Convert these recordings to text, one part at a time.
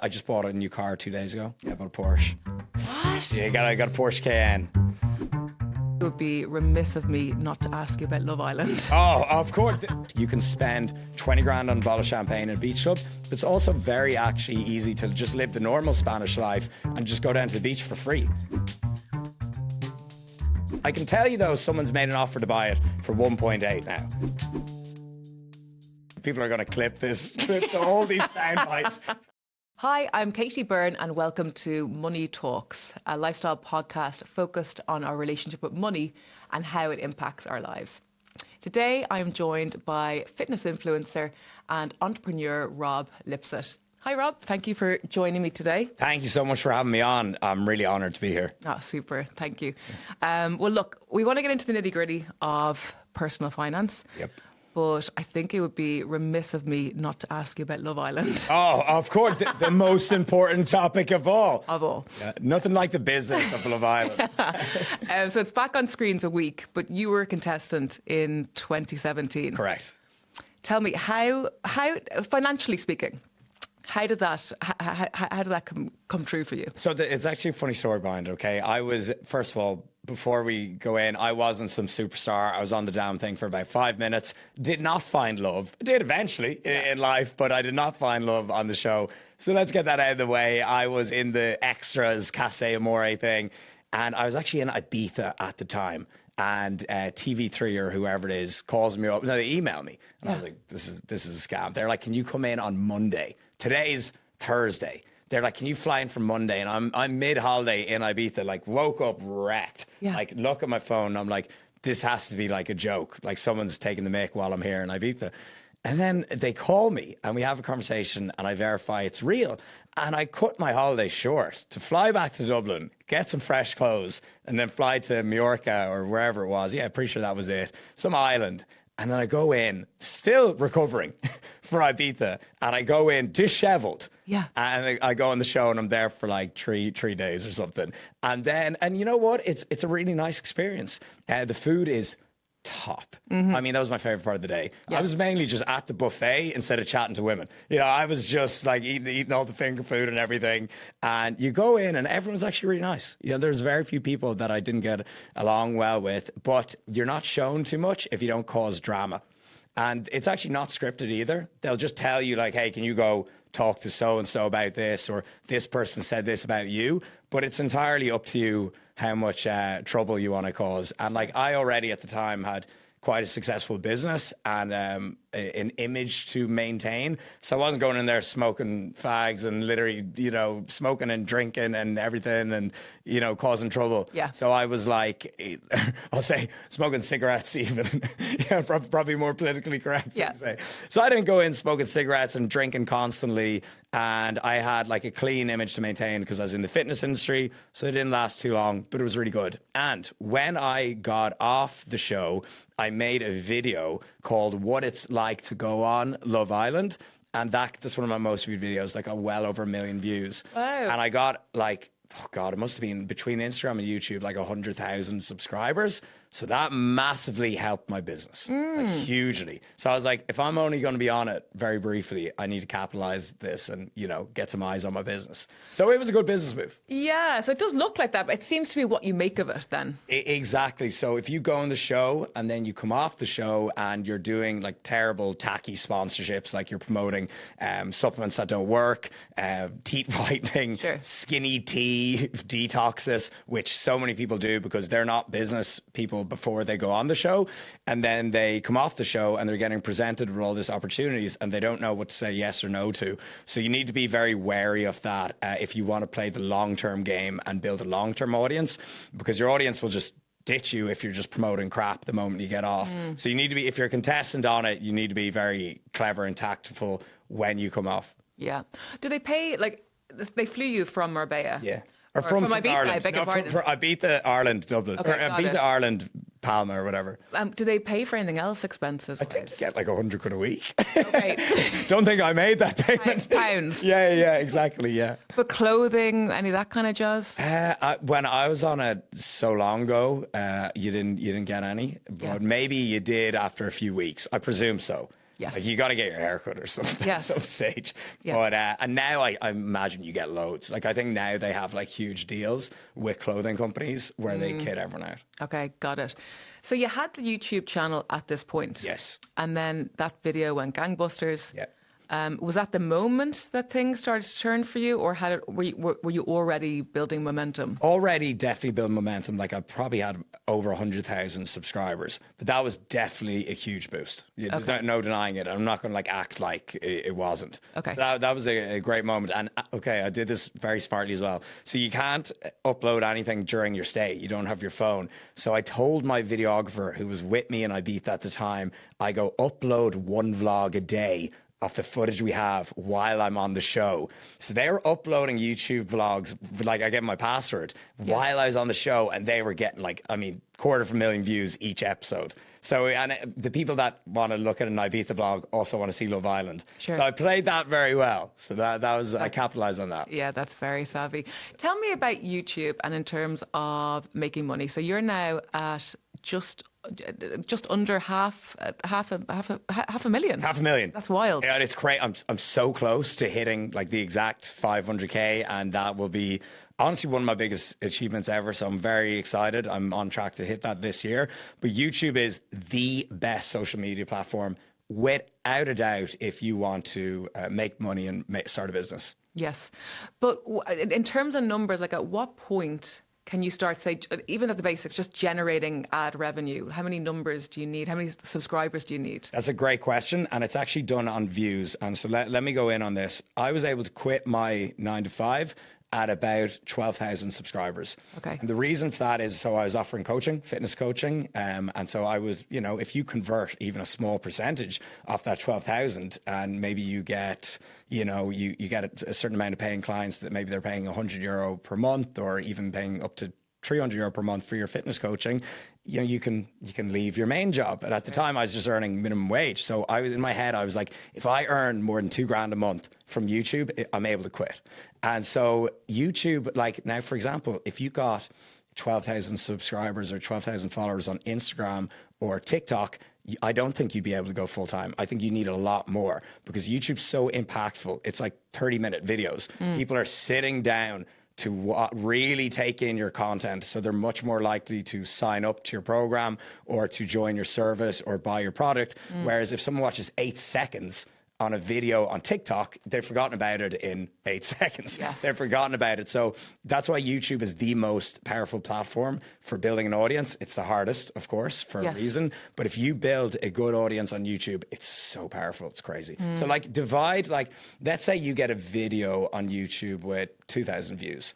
I just bought a new car 2 days ago. Yeah, I bought a Porsche. What? Yeah, I got a Porsche Cayenne. It would be remiss of me not to ask you about Love Island. Oh, of course. You can spend 20 grand on a bottle of champagne at a beach club. But it's also very actually easy to just live the normal Spanish life and just go down to the beach for free. I can tell you though, someone's made an offer to buy it for 1.8 now. People are going to clip all these sound bites. Hi, I'm Katie Byrne and welcome to Money Talks, a lifestyle podcast focused on our relationship with money and how it impacts our lives. Today, I'm joined by fitness influencer and entrepreneur Rob Lipsett. Hi, Rob. Thank you for joining me today. Thank you so much for having me on. I'm really honoured to be here. Oh, super. Thank you. Well, look, we want to get into the nitty-gritty of personal finance. Yep. But I think it would be remiss of me not to ask you about Love Island. Oh, of course, the most important topic of all. Of all. Yeah, nothing like the business of Love Island. So it's back on screens a week, but you were a contestant in 2017. Correct. Tell me, how financially speaking, how did that come true for you? So it's actually a funny story behind it, okay? I was, first of all, before we go in, I wasn't some superstar. I was on the damn thing for about 5 minutes. Did not find love. Did eventually in life, but I did not find love on the show. So let's get that out of the way. I was in the extras Casa Amore thing, and I was actually in Ibiza at the time. And TV3 or whoever it is calls me up. No, they email me. And I was like, this is a scam. They're like, can you come in on Monday? Today's Thursday. They're like, can you fly in for Monday? And I'm mid-holiday in Ibiza, like woke up wrecked. Yeah. Like look at my phone and I'm like, this has to be like a joke. Like someone's taking the mic while I'm here in Ibiza. And then they call me and we have a conversation and I verify it's real. And I cut my holiday short to fly back to Dublin, get some fresh clothes, and then fly to Majorca or wherever it was. Yeah, pretty sure that was it. Some island. And then I go in, still recovering for Ibiza, and I go in disheveled. Yeah. And I go on the show and I'm there for like three days or something. And you know what? It's a really nice experience. The food is top. Mm-hmm. I mean, that was my favorite part of the day. Yeah. I was mainly just at the buffet instead of chatting to women. You know, I was just like eating all the finger food and everything. And you go in and everyone's actually really nice. You know, there's very few people that I didn't get along well with, but you're not shown too much if you don't cause drama. And it's actually not scripted either. They'll just tell you like, hey, can you go talk to so-and-so about this, or this person said this about you, but it's entirely up to you how much trouble you want to cause. And like I already at the time had quite a successful business and an image to maintain. So I wasn't going in there smoking fags and literally, you know, smoking and drinking and everything and, you know, causing trouble. Yeah. So I was like, I'll say smoking cigarettes even. Yeah, probably more politically correct. Yeah. To say. So I didn't go in smoking cigarettes and drinking constantly. And I had like a clean image to maintain because I was in the fitness industry. So it didn't last too long, but it was really good. And when I got off the show, I made a video called What It's Like to Go on Love Island. And that's one of my most viewed videos, like well over 1 million views. Wow. And I got like, oh God, it must have been between Instagram and YouTube, like 100,000 subscribers. So that massively helped my business, like hugely. So I was like, if I'm only going to be on it very briefly, I need to capitalize this and, you know, get some eyes on my business. So it was a good business move. Yeah, so it does look like that, but it seems to be what you make of it then. Exactly. So if you go on the show and then you come off the show and you're doing like terrible, tacky sponsorships, like you're promoting supplements that don't work, teeth whitening, Sure. skinny tea, detoxes, which so many people do because they're not business people before they go on the show, and then they come off the show and they're getting presented with all these opportunities and they don't know what to say yes or no to. So you need to be very wary of that if you want to play the long-term game and build a long-term audience, because your audience will just ditch you if you're just promoting crap the moment you get off. So you need to be, if you're a contestant on it, you need to be very clever and tactful when you come off. Yeah. Do they pay, like, they flew you from Marbella? Yeah. Or from Ibiza, Ireland. I beg your pardon. From Ibiza, Ireland, Dublin. Okay, Or got Ibiza, it. Ireland, Palma or whatever. Do they pay for anything else expenses? I think you get like 100 quid a week. Okay. Don't think I made that payment. Pounds. Yeah, exactly, yeah. But clothing, any of that kind of jazz? When I was on it so long ago, you didn't get any, but maybe you did after a few weeks. I presume so. Yes. Like you got to get your hair cut or something Yes. at some stage. Yeah. But, and now I imagine you get loads. Like I think now they have like huge deals with clothing companies where they kid everyone out. Okay, got it. So you had the YouTube channel at this point. Yes. And then that video went gangbusters. Yeah. Was that the moment that things started to turn for you, or were you already building momentum? Already definitely built momentum. Like I probably had over 100,000 subscribers, but that was definitely a huge boost. There's no denying it. I'm not going to like act like it wasn't. Okay. So that was a great moment. And okay, I did this very smartly as well. So you can't upload anything during your stay. You don't have your phone. So I told my videographer who was with me in Ibiza at the time, I go upload one vlog a day of the footage we have while I'm on the show. So they were uploading YouTube vlogs, like I get my password, while I was on the show, and they were getting like, I mean, 250,000 views each episode. So, and the people that want to look at an Ibiza vlog also want to see Love Island. Sure. So I played that very well. So that was, I capitalized on that. Yeah, that's very savvy. Tell me about YouTube and in terms of making money. So you're now at just under half a million. 500,000. That's wild. Yeah, it's great. I'm so close to hitting like the exact 500K, and that will be honestly one of my biggest achievements ever. So I'm very excited. I'm on track to hit that this year. But YouTube is the best social media platform without a doubt if you want to make money and start a business. Yes. But in terms of numbers, like at what point can you start, say, even at the basics, just generating ad revenue? How many numbers do you need? How many subscribers do you need? That's a great question. And it's actually done on views. And so let me go in on this. I was able to quit my 9 to 5 at about 12,000 subscribers. Okay. And the reason for that is, so I was offering coaching, fitness coaching. And so I was, you know, if you convert even a small percentage off that 12,000 and maybe you get, you know, you get a certain amount of paying clients that maybe they're paying €100 per month or even paying up to €300 per month for your fitness coaching, you know, you can leave your main job. And at the time I was just earning minimum wage. So I was in my head, I was like, if I earn more than $2,000 a month from YouTube, I'm able to quit. And so YouTube, like now, for example, if you got 12,000 subscribers or 12,000 followers on Instagram or TikTok, I don't think you'd be able to go full time. I think you need a lot more because YouTube's so impactful. It's like 30-minute videos. People are sitting down to really take in your content. So they're much more likely to sign up to your program or to join your service or buy your product. Whereas if someone watches 8 seconds on a video on TikTok, they've forgotten about it in 8 seconds. Yes. They've forgotten about it. So that's why YouTube is the most powerful platform for building an audience. It's the hardest, of course, for a reason. But if you build a good audience on YouTube, it's so powerful. It's crazy. So like divide, like let's say you get a video on YouTube with 2,000 views.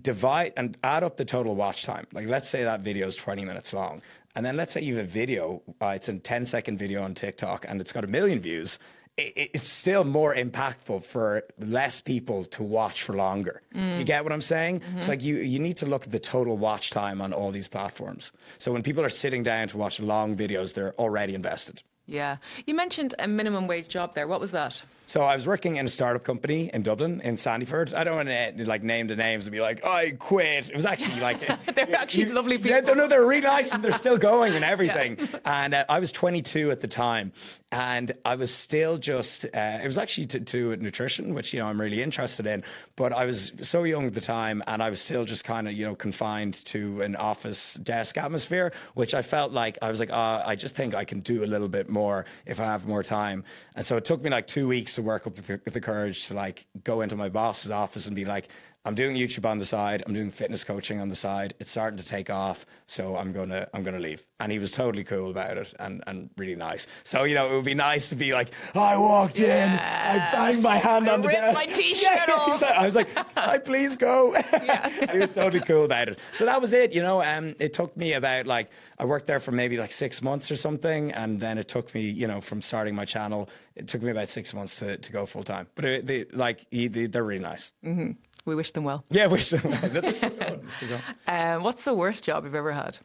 Divide and add up the total watch time. Like let's say that video is 20 minutes long. And then let's say you have a video, it's a 10-second video on TikTok and it's got 1 million views. It's still more impactful for less people to watch for longer. Do you get what I'm saying? It's like you need to look at the total watch time on all these platforms. So when people are sitting down to watch long videos, they're already invested. Yeah. You mentioned a minimum wage job there. What was that? So I was working in a startup company in Dublin, in Sandyford. I don't want to like name the names and be like, I quit. It was actually like... They're actually lovely people. Yeah, no, they're really nice and they're still going and everything. Yeah. And I was 22 at the time. And I was still just, it was actually to do with nutrition, which, you know, I'm really interested in. But I was so young at the time and I was still just kind of, you know, confined to an office desk atmosphere, which I felt like, I was like, I just think I can do a little bit more if I have more time. And so it took me like 2 weeks to work up the courage to like go into my boss's office and be like, I'm doing YouTube on the side. I'm doing fitness coaching on the side. It's starting to take off, so I'm gonna leave. And he was totally cool about it and really nice. So you know, it would be nice to be like, I walked in, I banged my hand on the desk, my T-shirt off. I was like, I please go. And he was totally cool about it. So that was it. You know, it took me about like I worked there for maybe like 6 months or something, and then it took me, you know, from starting my channel, it took me about 6 months to go full time. But they're really nice. Mm-hmm. We wish them well. Yeah, wish them well. They're still going. What's the worst job you've ever had?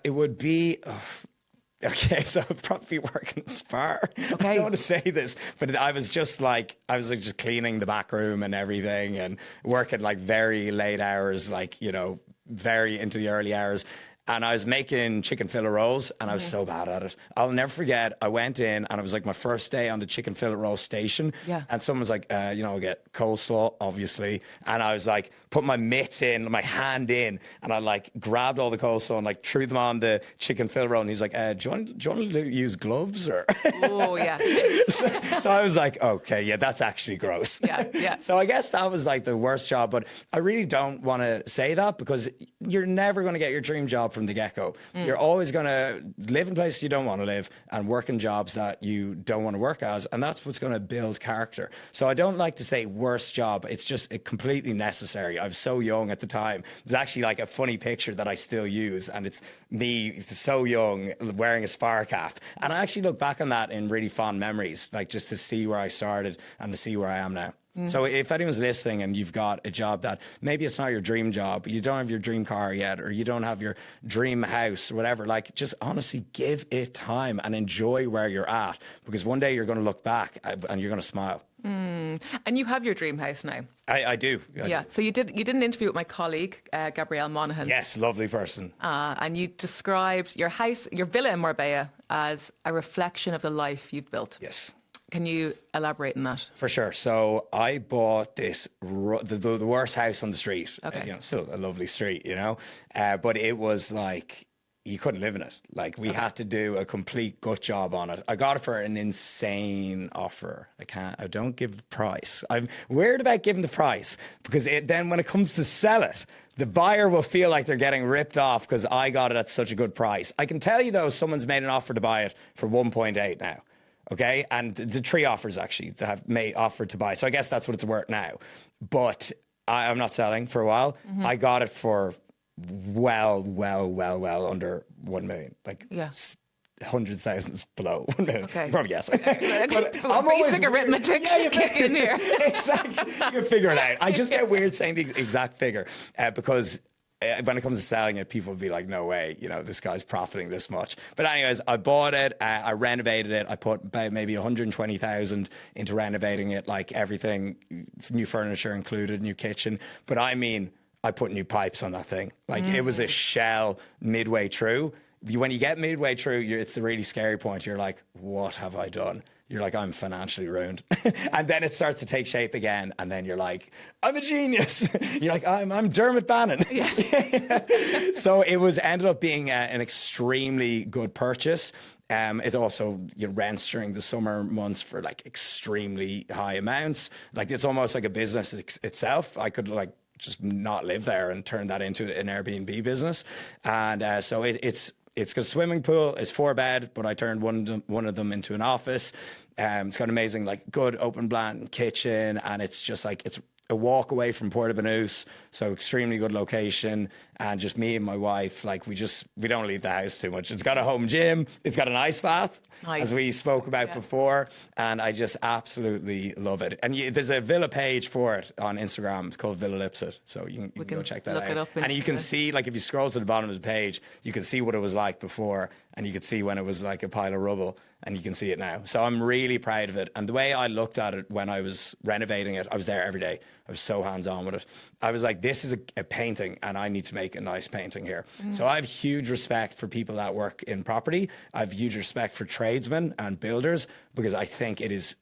It would be... Okay, so I'd probably work in a spa. Okay. I don't want to say this, but I was just cleaning the back room and everything and working like very late hours, like, you know, very into the early hours. and I was making chicken fillet rolls, and I was so bad at it. I'll never forget, I went in, and it was like my first day on the chicken fillet roll station, and someone was like, I'll get coleslaw, obviously, and I was like, put my mitts in, my hand in, and I like grabbed all the coleslaw and like threw them on the chicken fillet roll, and he's like, do you want to use gloves, or? Oh, yeah. So I was like, okay, yeah, that's actually gross. Yeah. So I guess that was like the worst job, but I really don't want to say that, because you're never going to get your dream job from the get-go. You're always going to live in places you don't want to live and work in jobs that you don't want to work as, and that's what's going to build character. So I don't like to say worst job. It's just completely necessary. I was so young at the time. There's actually like a funny picture that I still use, and it's me so young wearing a spar cap. And I actually look back on that in really fond memories, like just to see where I started and to see where I am now. So if anyone's listening and you've got a job that maybe it's not your dream job, you don't have your dream car yet, or you don't have your dream house or whatever, like just honestly give it time and enjoy where you're at, because one day you're going to look back and you're going to smile. And you have your dream house now. I do. Yeah. So you did an interview with my colleague, Gabrielle Monaghan. Yes, lovely person. And you described your house, your villa in Marbella, as a reflection of the life you've built. Yes. Can you elaborate on that? For sure. So I bought this, the worst house on the street. Okay. Still a lovely street, but it was like, you couldn't live in it. Like we had to do a complete gut job on it. I got it for an insane offer. I don't give the price. I'm weird about giving the price, because then when it comes to sell it, the buyer will feel like they're getting ripped off because I got it at such a good price. I can tell you though, someone's made an offer to buy it for 1.8 now. Okay, and the 3 offers actually that have made offered to buy. So I guess that's what it's worth now. But I'm not selling for a while. I got it for well under 1 million. Like hundred thousands below 1 million. Okay. You probably guess. But I'm basic arithmetic kick in here. Exactly. You can figure it out. I just get weird saying the exact figure because when it comes to selling it, people will be like, no way, this guy's profiting this much. But anyways, I bought it, I renovated it. I put about maybe 120,000 into renovating it, like everything, new furniture included, new kitchen. But I mean, I put new pipes on that thing. Like it was a shell midway through. When you get midway through, it's the really scary point. You're like, what have I done? You're like, I'm financially ruined. And then it starts to take shape again. And then you're like, I'm a genius. You're like, I'm Dermot Bannon. Yeah. So it ended up being an extremely good purchase. It also rents during the summer months for like extremely high amounts. Like it's almost like a business itself. I could like just not live there and turn that into an Airbnb business. And so it's got a swimming pool. It's 4-bed, but I turned one of them into an office. It's got an amazing, like, good open plan kitchen, and it's just like it's a walk away from Puerto Banús, so extremely good location. And just me and my wife, like we don't leave the house too much. It's got a home gym. It's got an ice bath, as we spoke about before. And I just absolutely love it. And there's a villa page for it on Instagram. It's called Villa Lipsett. So you can go check that out. And you can see, like if you scroll to the bottom of the page, you can see what it was like before. And you could see when it was like a pile of rubble, and you can see it now. So I'm really proud of it. And the way I looked at it when I was renovating it, I was there every day. I was so hands-on with it. I was like, this is a painting, and I need to make a nice painting here. So I have huge respect for people that work in property. I have huge respect for tradesmen and builders, because I think it is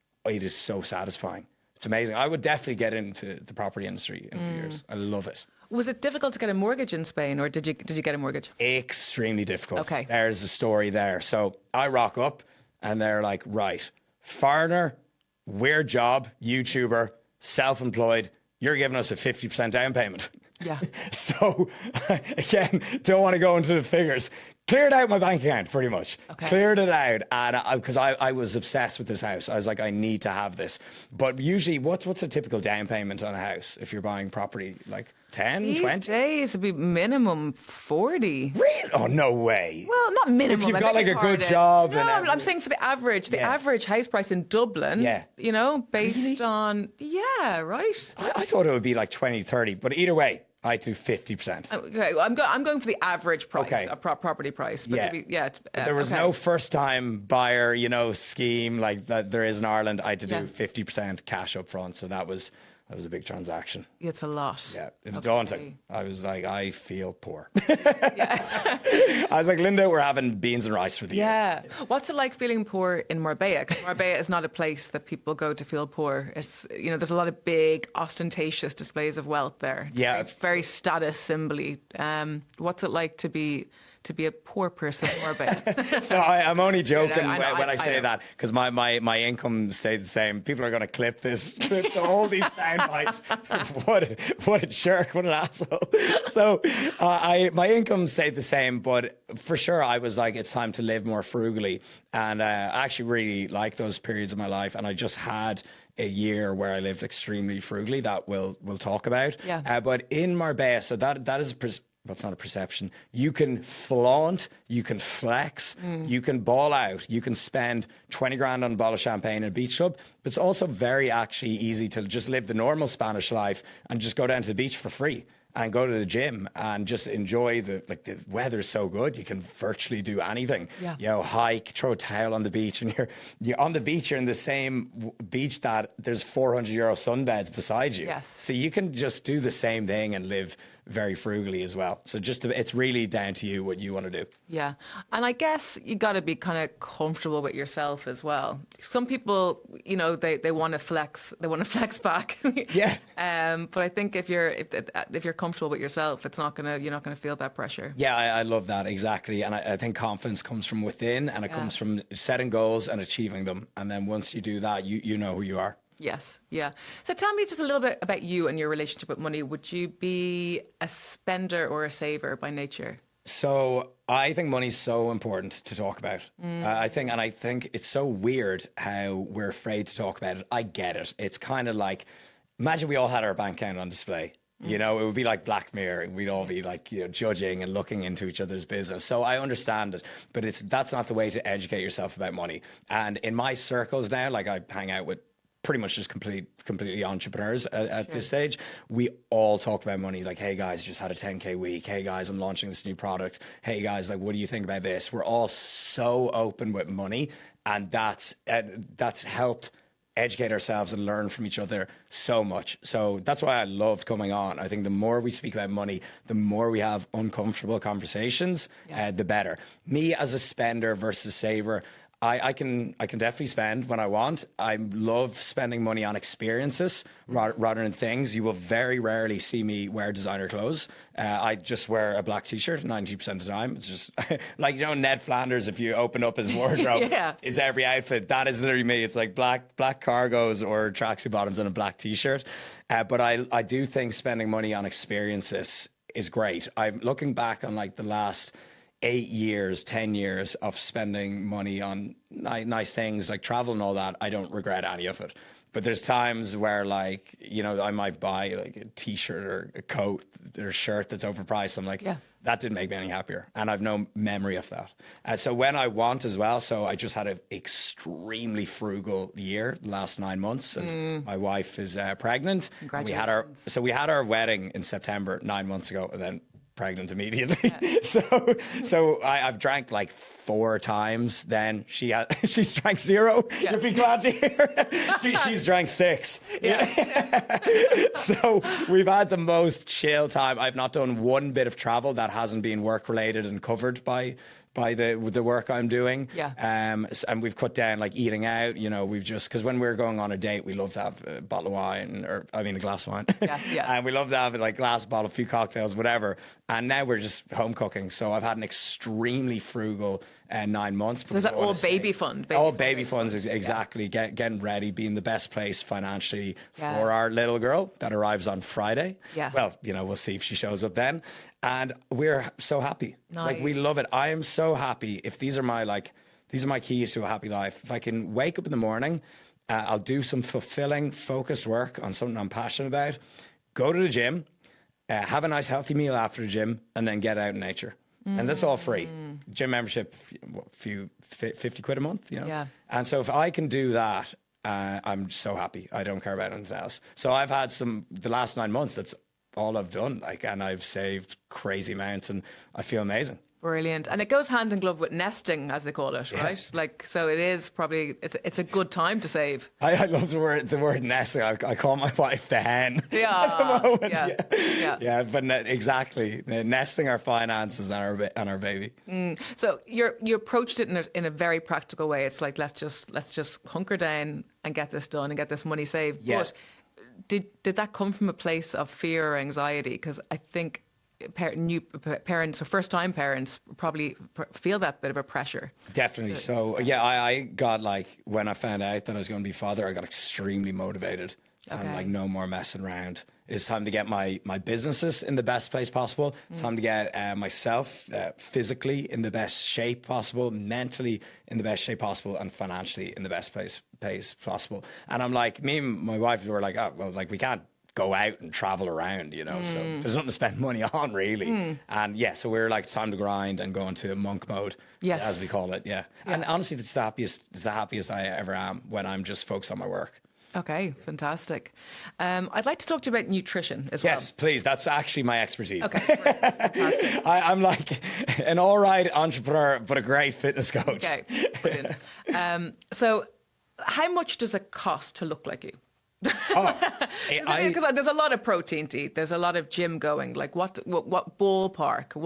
so satisfying. It's amazing. I would definitely get into the property industry in a few years. I love it. Was it difficult to get a mortgage in Spain, or did you get a mortgage? Extremely difficult. Okay. There's a story there. So I rock up and they're like, right, foreigner, weird job, YouTuber, self-employed, you're giving us a 50% down payment. Yeah. So again, don't want to go into the figures. Cleared out my bank account, pretty much. Okay. Cleared it out, and because I was obsessed with this house. I was like, I need to have this. But usually, what's a typical down payment on a house if you're buying property? Like 10, These 20? days it'd be minimum 40. Really? Oh, no way. Well, not minimum. If you've got like a good job. No, I'm saying for the average. The average house price in Dublin, based on, right? I thought it would be like 20, 30, but either way, I do 50%. Okay, I'm going for the average price, a property price. But but there was no first-time buyer, scheme like that there is in Ireland. I had to do 50% cash up front, so that was That was a big transaction. It's a lot. Yeah, it was daunting. I was like, I feel poor. Yeah. I was like, Linda, we're having beans and rice for the year. Yeah. What's it like feeling poor in Marbella? Because Marbella is not a place that people go to feel poor. It's, there's a lot of big, ostentatious displays of wealth there. It's very status symbol-y. What's it like to be a poor person in Marbella? So I'm only joking when I say know. that, because my income stayed the same. People are going to clip all these sound bites. What a jerk, what an asshole. So my income stayed the same, but for sure I was like, it's time to live more frugally. And I actually really like those periods of my life. And I just had a year where I lived extremely frugally that we'll talk about. Yeah. But in Marbella, so that is that's not a perception. You can flaunt, you can flex, you can ball out, you can spend 20 grand on a bottle of champagne at a beach club. But it's also very actually easy to just live the normal Spanish life and just go down to the beach for free and go to the gym and just enjoy the weather's so good. You can virtually do anything. Yeah. Hike, throw a towel on the beach, and you're on the beach. You're in the same beach that there's €400 sunbeds beside you. Yes. So you can just do the same thing and live very frugally as well. So it's really down to you what you want to do. Yeah. And I guess you got to be kind of comfortable with yourself as well. Some people, they want to flex. They want to flex back. Yeah. But I think if you're comfortable with yourself, you're not gonna feel that pressure. Yeah, I love that, exactly. And I think confidence comes from within, and it comes from setting goals and achieving them. And then once you do that, you know who you are. Yes, yeah. So tell me just a little bit about you and your relationship with money. Would you be a spender or a saver by nature? So I think money's so important to talk about. I think it's so weird how we're afraid to talk about it. I get it. It's kind of like, imagine we all had our bank account on display. It would be like Black Mirror. We'd all be like, judging and looking into each other's business. So I understand it, but that's not the way to educate yourself about money. And in my circles now, like I hang out with pretty much just completely entrepreneurs at this stage. We all talk about money. Like, hey guys, just had a 10K week. Hey guys, I'm launching this new product. Hey guys, like, what do you think about this? We're all so open with money, and that's helped educate ourselves and learn from each other so much. So that's why I loved coming on. I think the more we speak about money, the more we have uncomfortable conversations, the better. Me as a spender versus saver, I can definitely spend when I want. I love spending money on experiences rather than things. You will very rarely see me wear designer clothes. I just wear a black t-shirt 90% of the time. It's just like, Ned Flanders, if you open up his wardrobe, it's every outfit. That is literally me. It's like black cargos or tracksuit bottoms and a black t-shirt. But I do think spending money on experiences is great. I'm looking back on like the last 8 years, 10 years of spending money on nice things like travel and all that. I don't regret any of it. But there's times where like, I might buy like a t-shirt or a coat or a shirt that's overpriced. I'm like, that didn't make me any happier. And I've no memory of that. So when I want as well, so I just had an extremely frugal year the last 9 months as my wife is pregnant. We had our wedding in September 9 months ago, and then pregnant immediately. So I've drank like 4 times. Then she's drank 0. You'll be glad to hear. She's drank 6. So we've had the most chill time. I've not done one bit of travel that hasn't been work related and covered by the work I'm doing. And we've cut down like eating out, we've just, because when we're going on a date, we love to have a bottle of wine a glass of wine. And we love to have like glass bottle, a few cocktails, whatever. And now we're just home cooking. So I've had an extremely frugal 9 months. So is that all baby fund? All baby funds, exactly. Getting ready, being the best place financially for our little girl that arrives on Friday. Well, we'll see if she shows up then. And we're so happy. Nice. Like, we love it. I am so happy. If these are my keys to a happy life. If I can wake up in the morning, I'll do some fulfilling, focused work on something I'm passionate about, go to the gym, have a nice healthy meal after the gym, and then get out in nature. And that's all free. Gym membership, a few 50 quid a month, And so if I can do that, I'm so happy. I don't care about anything else. So I've had the last 9 months, that's all I've done, and I've saved crazy amounts, and I feel amazing. Brilliant. And it goes hand in glove with nesting, as they call it, right? Like, so it is probably, it's a good time to save. I love the word nesting. I call my wife the hen at the moment. Yeah, but exactly. Nesting our finances and our baby. So you approached it in a very practical way. It's like, let's just hunker down and get this done and get this money saved. Yeah. But did that come from a place of fear or anxiety? Because I think new parents or first-time parents probably feel that bit of a pressure. Definitely. So yeah, I got like, when I found out that I was going to be a father, I got extremely motivated. And like, no more messing around. It's time to get my businesses in the best place possible. It's time to get myself physically in the best shape possible, mentally in the best shape possible, and financially in the best place possible. And I'm like, me and my wife were like, oh, well, like, we can't go out and travel around, you know, so there's nothing to spend money on, really. And yeah, so we're like, it's time to grind and go into monk mode, as we call it. Yeah. And honestly, it's the happiest I ever am when I'm just focused on my work. Okay, fantastic. I'd like to talk to you about nutrition as well. Yes, please. That's actually my expertise. Okay, fantastic. I'm like an all right entrepreneur, but a great fitness coach. Okay, brilliant. So how much does it cost to look like you? Because there's a lot of protein to eat. There's a lot of gym going. Like, what ballpark?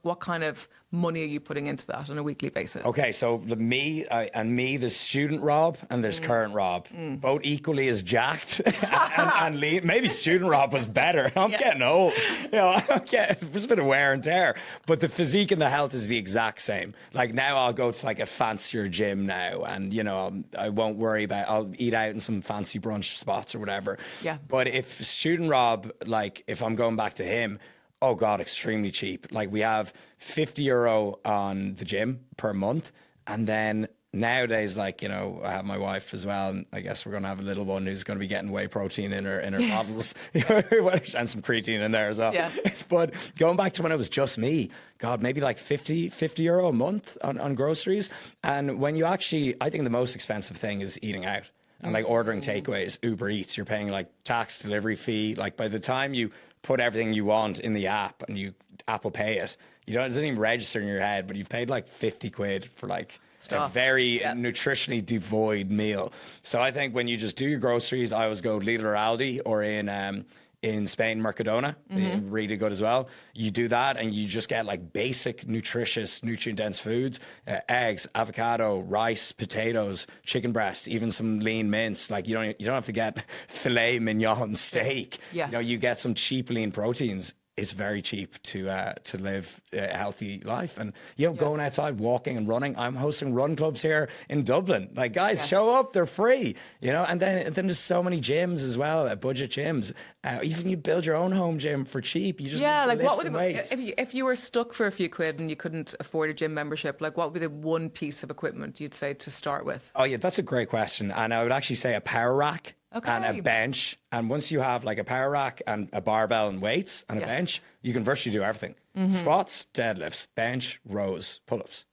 What kind of money are you putting into that on a weekly basis? Okay, so there's student Rob and there's current Rob, both equally as jacked and lean. Maybe student Rob was better. I'm getting old. You know, there's a bit of wear and tear, but the physique and the health is the exact same. Like, now I'll go to like a fancier gym now, and you know, I won't worry about. I'll eat out in some fancy brunch spots or whatever. Yeah. But if student Rob, like, if I'm going back to him, oh God, extremely cheap. Like, we have €50 on the gym per month. And then nowadays, like, you know, I have my wife as well. And I guess we're going to have a little one who's going to be getting whey protein in her bottles and some creatine in there as well. Yeah. But going back to when it was just me, God, maybe like €50 a month on groceries. And when you actually, I think the most expensive thing is eating out. And like ordering takeaways, Uber Eats, you're paying like tax, delivery fee. Like, by the time you put everything you want in the app and you Apple Pay it, it doesn't even register in your head, but you've paid like 50 quid for like a very nutritionally devoid meal. So I think when you just do your groceries, I always go Lidl or Aldi, or in Spain, Mercadona, really good as well. You do that and you just get like basic, nutritious, nutrient-dense foods, eggs, avocado, rice, potatoes, chicken breast, even some lean mince. Like, you don't have to get filet mignon steak. Yeah. You know, you get some cheap lean proteins. It's very cheap to live a healthy life. And, you know, going outside, walking and running. I'm hosting run clubs here in Dublin. Like, guys, show up. They're free, you know. And then there's so many gyms as well, budget gyms. Even you build your own home gym for cheap. You just like, what would if you were stuck for a few quid and you couldn't afford a gym membership, like, what would be the one piece of equipment you'd say to start with? Oh, yeah, that's a great question. And I would actually say a power rack. And a bench. And once you have like a power rack and a barbell and weights and a bench, you can virtually do everything. Squats, deadlifts, bench, rows, pull-ups.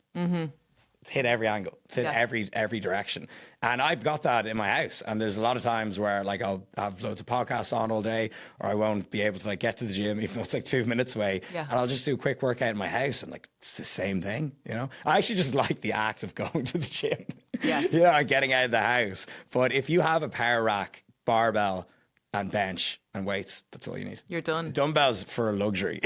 It's hit every angle. It's hit every direction. And I've got that in my house. And there's a lot of times where like I'll have loads of podcasts on all day, or I won't be able to like get to the gym even though it's like 2 minutes away. Yeah. And I'll just do a quick workout in my house, and like, it's the same thing, you know? I actually just like the act of going to the gym. Yes. You know, and getting out of the house. But if you have a power rack, barbell, and bench and weights, that's all you need. You're done. Dumbbells for a luxury.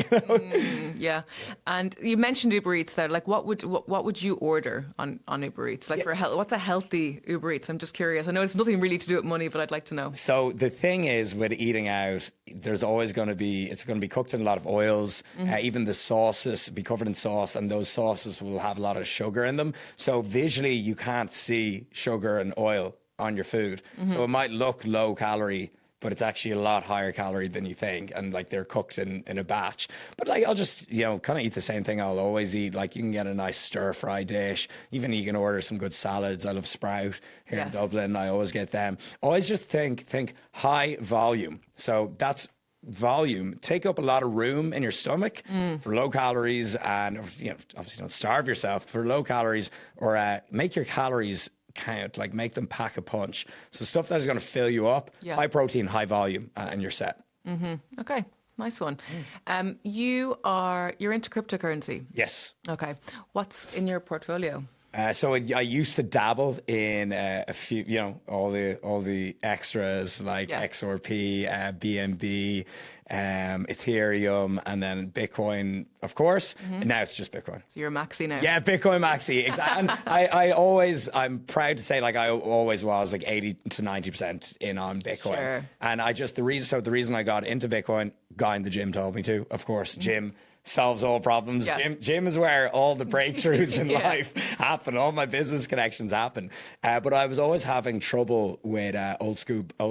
Yeah. And you mentioned Uber Eats there. Like, what would you order on Uber Eats? Like, what's a healthy Uber Eats? I'm just curious. I know it's nothing really to do with money, but I'd like to know. So the thing is, with eating out, there's always it's going to be cooked in a lot of oils. Even the sauces be covered in sauce, and those sauces will have a lot of sugar in them. So visually, you can't see sugar and oil on your food. So it might look low calorie, but it's actually a lot higher calorie than you think. And like, they're cooked in a batch. But like, I'll just, you know, kind of eat the same thing I'll always eat. Like, you can get a nice stir fry dish. Even you can order some good salads. I love Sprout here in Dublin. I always get them. Always just think high volume. So that's volume. Take up a lot of room in your stomach for low calories, and, you know, obviously don't starve yourself for low calories, or make your calories count, like make them pack a punch. So stuff that is going to fill you up, high protein, high volume, and you're set. Okay, Nice one. You're into cryptocurrency. Yes. Okay. What's in your portfolio? So I used to dabble in a few, all the extras like XRP, BNB, Ethereum, and then Bitcoin, of course. And now it's just Bitcoin. So you're a maxi now. Yeah, Bitcoin maxi. Exactly. And I'm proud to say, like, I always was like 80 to 90% in on Bitcoin. Sure. And the reason I got into Bitcoin, guy in the gym told me to, of course, gym solves all problems. Yeah. Gym is where all the breakthroughs in life happen. All my business connections happen. But I was always having trouble with old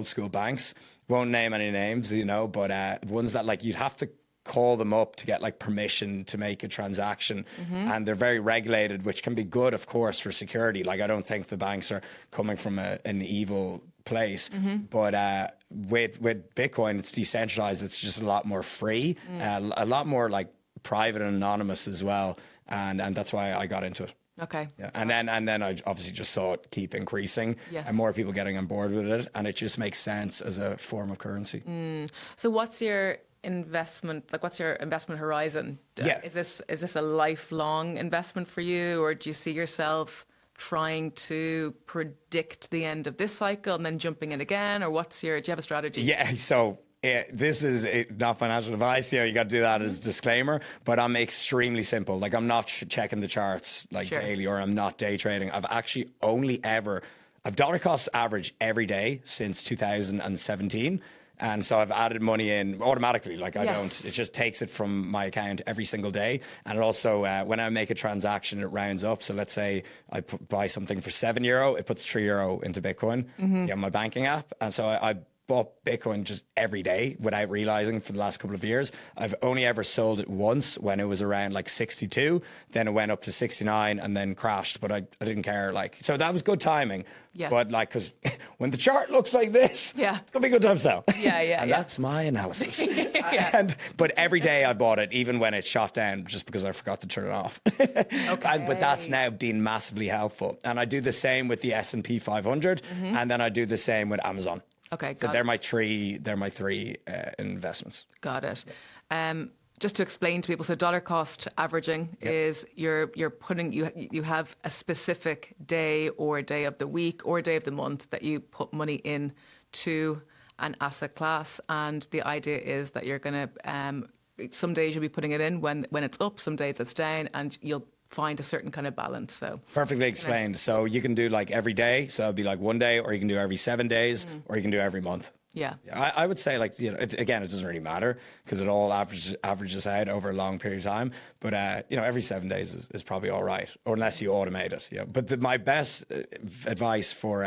school banks. Won't name any names, but ones that like you'd have to call them up to get like permission to make a transaction, and they're very regulated, which can be good, of course, for security. Like I don't think the banks are coming from an evil place, but with Bitcoin, it's decentralized. It's just a lot more free, a lot more like private and anonymous as well, and that's why I got into it. Okay. Yeah. And then I obviously just saw it keep increasing, and more people getting on board with it, and it just makes sense as a form of currency. So what's your investment, like what's your investment horizon? Is this a lifelong investment for you, or do you see yourself trying to predict the end of this cycle and then jumping in again, or do you have a strategy? Yeah, so this is not financial advice. You got to do that as a disclaimer, but I'm extremely simple. Like I'm not checking the charts daily, or I'm not day trading. I've actually I've dollar cost average every day since 2017. And so I've added money in automatically. Like it just takes it from my account every single day. And it also, when I make a transaction, it rounds up. So let's say I buy something for €7, it puts €3 into Bitcoin, my banking app. And so I bought Bitcoin just every day without realizing for the last couple of years. I've only ever sold it once when it was around like 62, then it went up to 69 and then crashed, but I didn't care. So that was good timing. Yeah. But because when the chart looks like this, it's going to be a good time to sell. And that's my analysis. But every day I bought it, even when it shot down, just because I forgot to turn it off. But that's now been massively helpful. And I do the same with the S&P 500, and then I do the same with Amazon. Okay, so they're my three investments. Got it. Just to explain to people, so dollar cost averaging is you're putting you have a specific day or day of the week or day of the month that you put money in to an asset class, and the idea is that you're going to some days you'll be putting it in when it's up, some days it's down, and you'll find a certain kind of balance. So perfectly explained. So you can do like every day, so it'll be like one day, or you can do every 7 days, or you can do every month. Yeah. I would say it doesn't really matter because it all averages out over a long period of time. But every 7 days is probably all right, or unless you automate it. Yeah. But my best advice for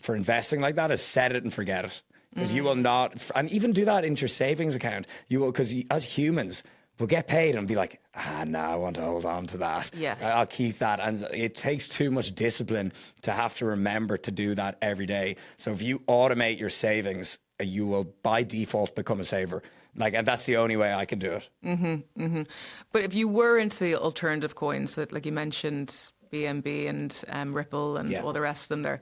investing like that is set it and forget it, because you will not, and even do that into your savings account. You will, because as humans, we'll get paid and be like, no, I want to hold on to that. Yes. I'll keep that. And it takes too much discipline to have to remember to do that every day. So if you automate your savings, you will by default become a saver. And that's the only way I can do it. But if you were into the alternative coins, so like you mentioned BNB and Ripple and all the rest of them there,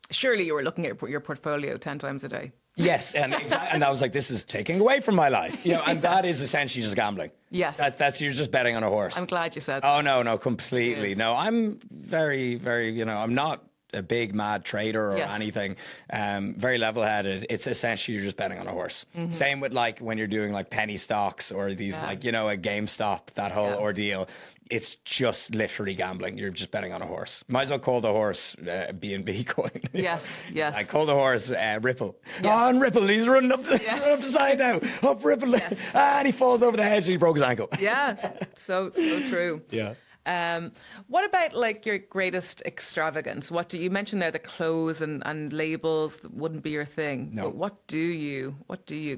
surely you were looking at your portfolio 10 times a day. Yes, and I was like, this is taking away from my life, and that is essentially just gambling. Yes, that's you're just betting on a horse. I'm glad you said that. Oh no, completely. Yes. No, I'm very, very. I'm not a big mad trader or anything. Very level-headed. It's essentially you're just betting on a horse. Same with like when you're doing like penny stocks or these a GameStop, that whole ordeal. It's just literally gambling. You're just betting on a horse. Might as well call the horse BNB coin. Yes. I call the horse Ripple. Yes. Oh, and Ripple, he's running up the side now. Up Ripple. Yes. And he falls over the hedge and he broke his ankle. Yeah, so true. Yeah. What about like your greatest extravagance? What do you mention there? The clothes and labels wouldn't be your thing. No. But what do you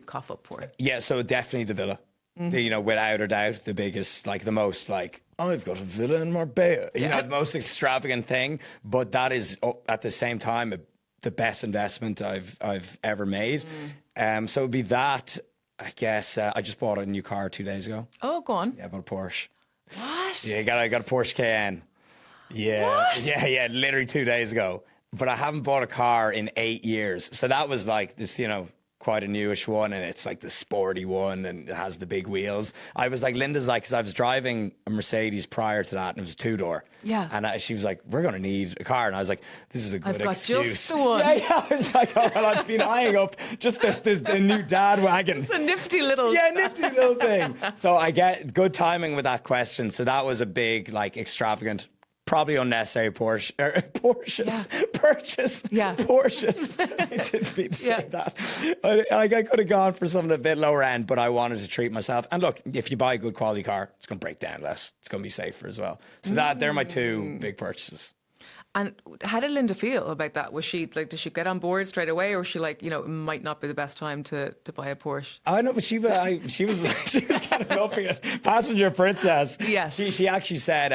cough up for? Yeah, so definitely the villa. Without a doubt, the biggest, the most, I've got a villa in Marbella. The most extravagant thing, but that is at the same time the best investment I've ever made. So it'd be that. I guess I just bought a new car 2 days ago. Oh, go on. Yeah, I bought a Porsche. What? Yeah, I got a Porsche Cayenne. Yeah. What? Yeah, literally 2 days ago. But I haven't bought a car in 8 years. So that was like this, quite a newish one, and it's like the sporty one, and it has the big wheels. I was like, Linda's like, because I was driving a Mercedes prior to that, and it was a 2-door. Yeah. And she was like, we're going to need a car. And I was like, this is a good I've got excuse. just the one. Yeah. I was like, oh, well, I've been eyeing up just the new dad wagon. It's a nifty little... Yeah, nifty little thing. So I get good timing with that question. So that was a big, like, extravagant, probably unnecessary purchase. Yeah. Porsches. I didn't mean to say that. I could have gone for something a bit lower end, but I wanted to treat myself. And look, if you buy a good quality car, it's going to break down less. It's going to be safer as well. So they're my two big purchases. And how did Linda feel about that? Was she like, did she get on board straight away, or was she like, it might not be the best time to buy a Porsche? I know, but she was kind of loving it. Passenger princess. Yes. She actually said,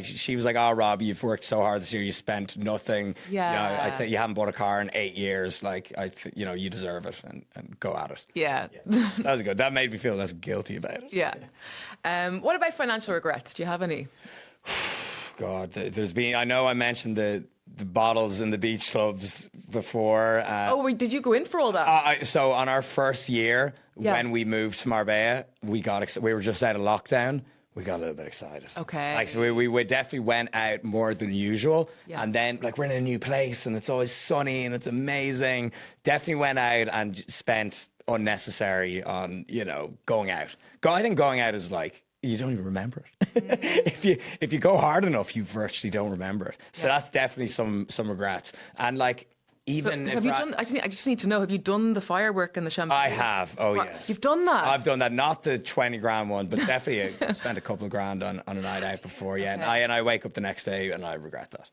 she was like, oh, Rob, you've worked so hard this year. You spent nothing. Yeah. I think you haven't bought a car in 8 years. Like, you deserve it, and go at it. Yeah. That was good. That made me feel less guilty about it. Yeah. What about financial regrets? Do you have any? God, there's been. I know I mentioned the bottles in the beach clubs before. Did you go in for all that? So on our first year, when we moved to Marbella, we were just out of lockdown. We got a little bit excited. Okay. Like, so we definitely went out more than usual. Yeah. And then, like, we're in a new place and it's always sunny and it's amazing. Definitely went out and spent unnecessary on, going out. I think going out is like, you don't even remember it. If you go hard enough, you virtually don't remember it. So that's definitely some regrets. And like, even have you done? I just need to know. Have you done the firework and the champagne? I have. Oh yes, you've done that. I've done that. Not the 20 grand one, but definitely I spent a couple of grand on a night out before. Yeah, okay. and I wake up the next day and I regret that.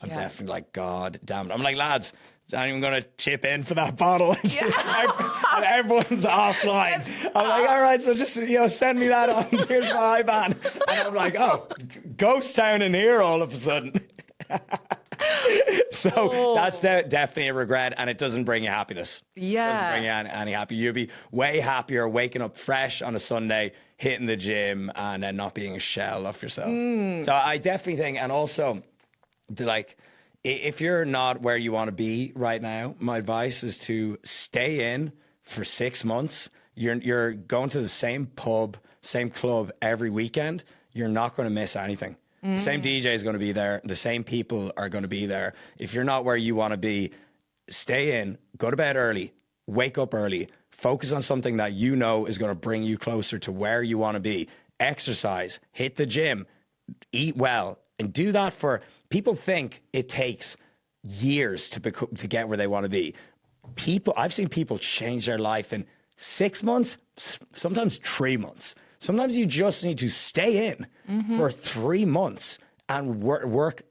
I'm definitely like, God damn it. I'm like, lads, I'm even going to chip in for that bottle. And everyone's offline. I'm like, all right, so just, send me that on. Here's my IBAN. And I'm like, oh, ghost town in here all of a sudden. So that's definitely a regret, and it doesn't bring you happiness. Yeah. It doesn't bring you any happy. You'll be way happier waking up fresh on a Sunday, hitting the gym, and then not being a shell of yourself. So I definitely think, and also, if you're not where you want to be right now, my advice is to stay in for 6 months. You're going to the same pub, same club every weekend. You're not going to miss anything. The same DJ is going to be there. The same people are going to be there. If you're not where you want to be, stay in, go to bed early, wake up early, focus on something that you know is going to bring you closer to where you want to be. Exercise, hit the gym, eat well, and do that for... People think it takes years to get where they want to be. I've seen people change their life in 6 months, sometimes 3 months. Sometimes you just need to stay in for 3 months and work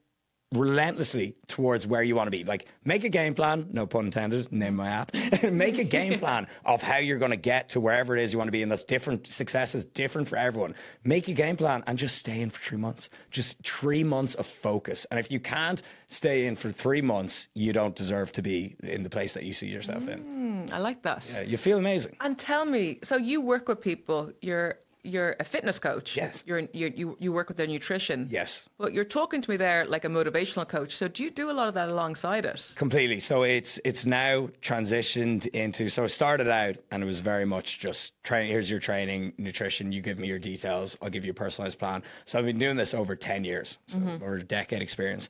relentlessly towards where you want to be. Like, make a game plan, no pun intended, name my app. Make a game plan of how you're going to get to wherever it is you want to be. And that's different. Success is different for everyone. Make a game plan and just stay in for 3 months. Just 3 months of focus. And if you can't stay in for 3 months, you don't deserve to be in the place that you see yourself in. I like that. Yeah, you feel amazing. And tell me, so you work with people, you're a fitness coach. Yes. You work with their nutrition. Yes. But you're talking to me there like a motivational coach. So do you do a lot of that alongside it? Completely. So it's now transitioned into, so it started out and it was very much just here's your training, nutrition, you give me your details, I'll give you a personalized plan. So I've been doing this over 10 years, so over a decade experience.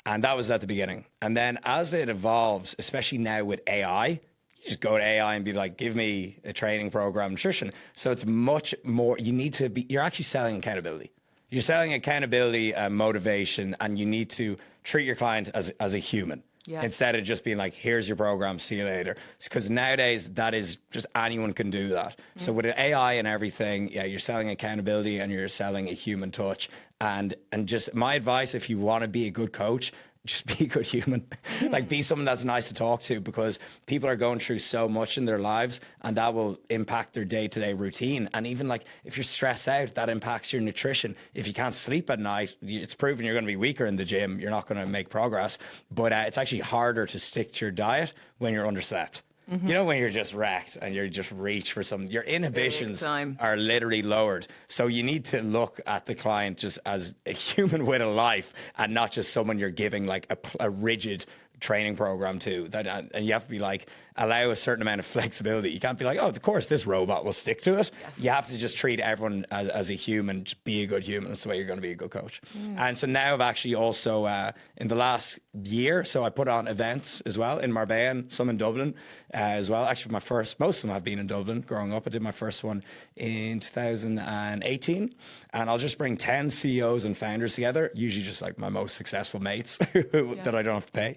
And that was at the beginning. And then as it evolves, especially now with AI, you just go to AI and be like, give me a training program, nutrition. So it's much more, you're actually selling accountability. You're selling accountability, motivation, and you need to treat your client as a human. Yeah. Instead of just being like, here's your program, see you later. Because nowadays, that is just anyone can do that. So with AI and everything, you're selling accountability and you're selling a human touch. And just my advice, if you want to be a good coach, just be a good human. Like, be someone that's nice to talk to, because people are going through so much in their lives and that will impact their day-to-day routine. And even like if you're stressed out, that impacts your nutrition. If you can't sleep at night, it's proven you're going to be weaker in the gym. You're not going to make progress. But it's actually harder to stick to your diet when you're underslept. You know, when you're just wrecked and you're just reach for something, your inhibitions are literally lowered. So you need to look at the client just as a human with a life and not just someone you're giving like a rigid training program to. And you have to be like, allow a certain amount of flexibility. You can't be like, oh, of course, this robot will stick to it. Yes. You have to just treat everyone as a human, just be a good human. That's the way you're going to be a good coach. And so now I've actually also, in the last year, so I put on events as well in Marbella and some in Dublin as well. Actually, most of them have been in Dublin growing up. I did my first one in 2018. And I'll just bring 10 CEOs and founders together, usually just like my most successful mates that I don't have to pay.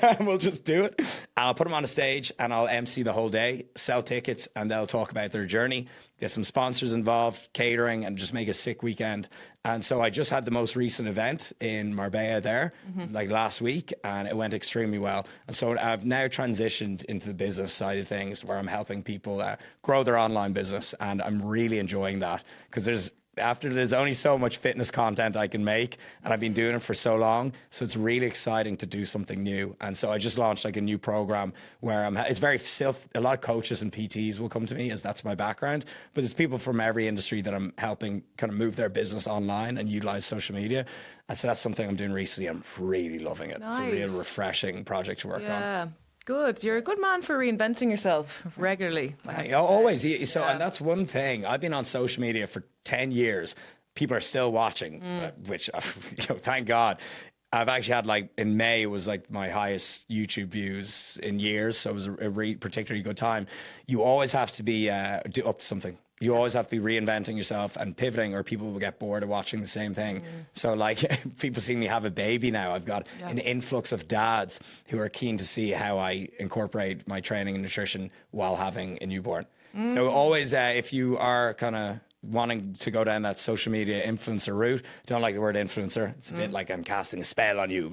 And we'll just do it. And I'll put them on a stage and I'll MC the whole day, sell tickets, and they'll talk about their journey, get some sponsors involved, catering, and just make a sick weekend. And so I just had the most recent event in Marbella there, like last week, and it went extremely well. And so I've now transitioned into the business side of things where I'm helping people grow their online business. And I'm really enjoying that because there's only so much fitness content I can make, and I've been doing it for so long. So it's really exciting to do something new. And so I just launched like a new program where it's very a lot of coaches and PTs will come to me as that's my background, but it's people from every industry that I'm helping kind of move their business online and utilize social media. And so that's something I'm doing recently. I'm really loving it. Nice. It's a real refreshing project to work on. Good. You're a good man for reinventing yourself regularly. Always. So, and that's one thing. I've been on social media for 10 years. People are still watching, which, thank God. I've actually had in May, it was like my highest YouTube views in years. So it was a particularly good time. You always have to be up to something. You always have to be reinventing yourself and pivoting, or people will get bored of watching the same thing. So people see me have a baby now. I've got an influx of dads who are keen to see how I incorporate my training and nutrition while having a newborn. So always, if you are kind of wanting to go down that social media influencer route, don't like the word influencer. It's a bit like I'm casting a spell on you.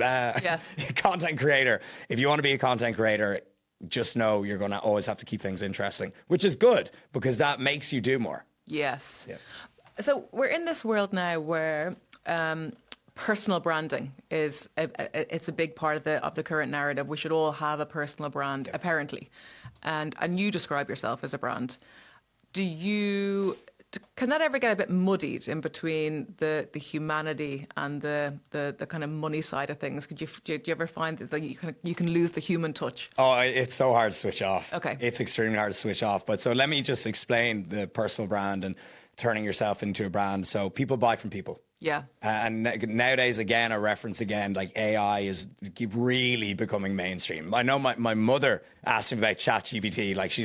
Content creator. If you want to be a content creator, just know you're going to always have to keep things interesting, which is good because that makes you do more. Yes. Yeah. So we're in this world now where personal branding is it's a big part of the current narrative. We should all have a personal brand, apparently, and you describe yourself as a brand. Can that ever get a bit muddied in between the humanity and the kind of money side of things? Do you ever find that you can lose the human touch? Oh, it's so hard to switch off. Okay. It's extremely hard to switch off. But so let me just explain the personal brand and turning yourself into a brand. So people buy from people. Yeah. And nowadays, again, a reference again, like AI is really becoming mainstream. I know my mother asked me about ChatGPT, like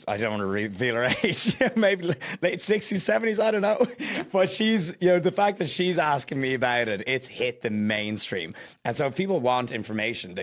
I don't want to reveal her age, maybe late 60s, 70s, I don't know. But she's, the fact that she's asking me about it, it's hit the mainstream. And so if people want information,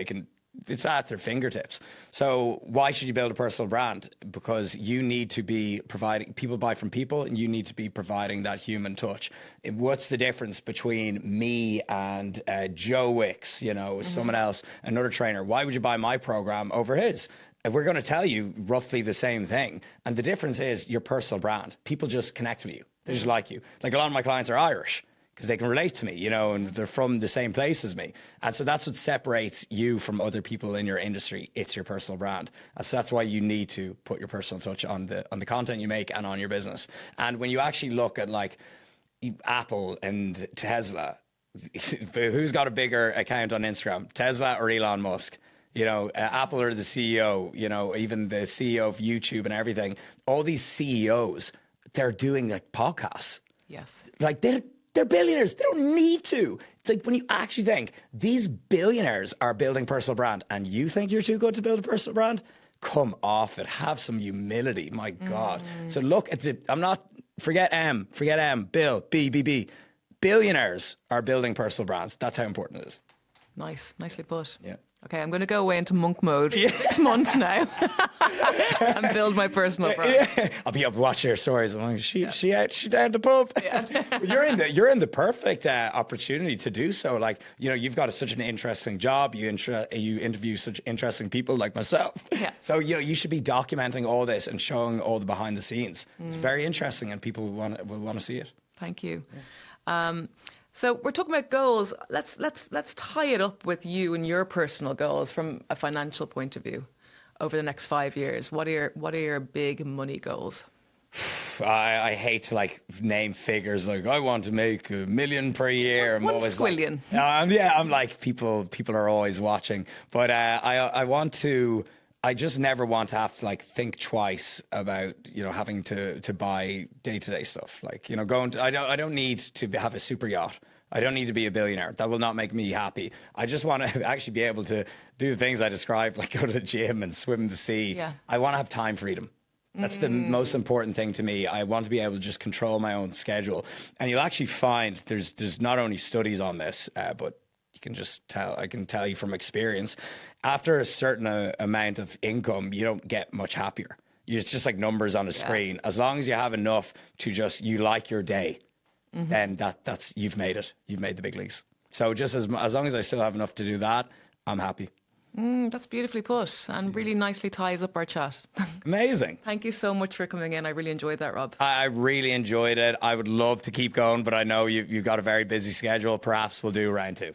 it's at their fingertips. So why should you build a personal brand? Because you need to be providing, people buy from people, and you need to be providing that human touch. What's the difference between me and Joe Wicks, someone else, another trainer? Why would you buy my program over his? We're going to tell you roughly the same thing. And the difference is your personal brand. People just connect with you. They just like you. Like a lot of my clients are Irish because they can relate to me, and they're from the same place as me. And so that's what separates you from other people in your industry. It's your personal brand. And so that's why you need to put your personal touch on the content you make and on your business. And when you actually look at like Apple and Tesla, who's got a bigger account on Instagram, Tesla or Elon Musk? Apple or the CEO, even the CEO of YouTube and everything, all these CEOs, they're doing like podcasts. Yes. Like they're billionaires. They don't need to. It's like when you actually think these billionaires are building personal brand and you think you're too good to build a personal brand, come off it. Have some humility. My God. So look, forget M, Bill, B. Billionaires are building personal brands. That's how important it is. Nice. Nicely put. Yeah. Okay, I'm going to go away into monk mode for 6 months now and build my personal brand. Yeah. I'll be up watching her stories. I'm like, she down the pub. Yeah. You're in the perfect opportunity to do so. Like, you've got such an interesting job. You interview such interesting people like myself. Yeah. So, you should be documenting all this and showing all the behind the scenes. It's very interesting and people will want to see it. Thank you. Yeah. So we're talking about goals. Let's tie it up with you and your personal goals from a financial point of view over the next 5 years. What are your big money goals? I hate to name figures like I want to make $1 million per year. One squillion. I'm like people are always watching, but I want to I just never want to have to like think twice about, you know, having to buy day-to-day stuff. Like, you know, I don't need to have a super yacht. I don't need to be a billionaire. That will not make me happy. I just want to actually be able to do the things I described, like go to the gym and swim in the sea. Yeah. I want to have time freedom. That's the most important thing to me. I want to be able to just control my own schedule. And you'll actually find there's not only studies on this, but you can just tell, I can tell you from experience, after a certain amount of income, you don't get much happier. It's just like numbers on a screen. As long as you have enough to just, you like your day, then that's, you've made it. You've made the big leagues. So just as long as I still have enough to do that, I'm happy. That's beautifully put and really nicely ties up our chat. Amazing. Thank you so much for coming in. I really enjoyed that, Rob. I really enjoyed it. I would love to keep going, but I know you've got a very busy schedule. Perhaps we'll do round 2.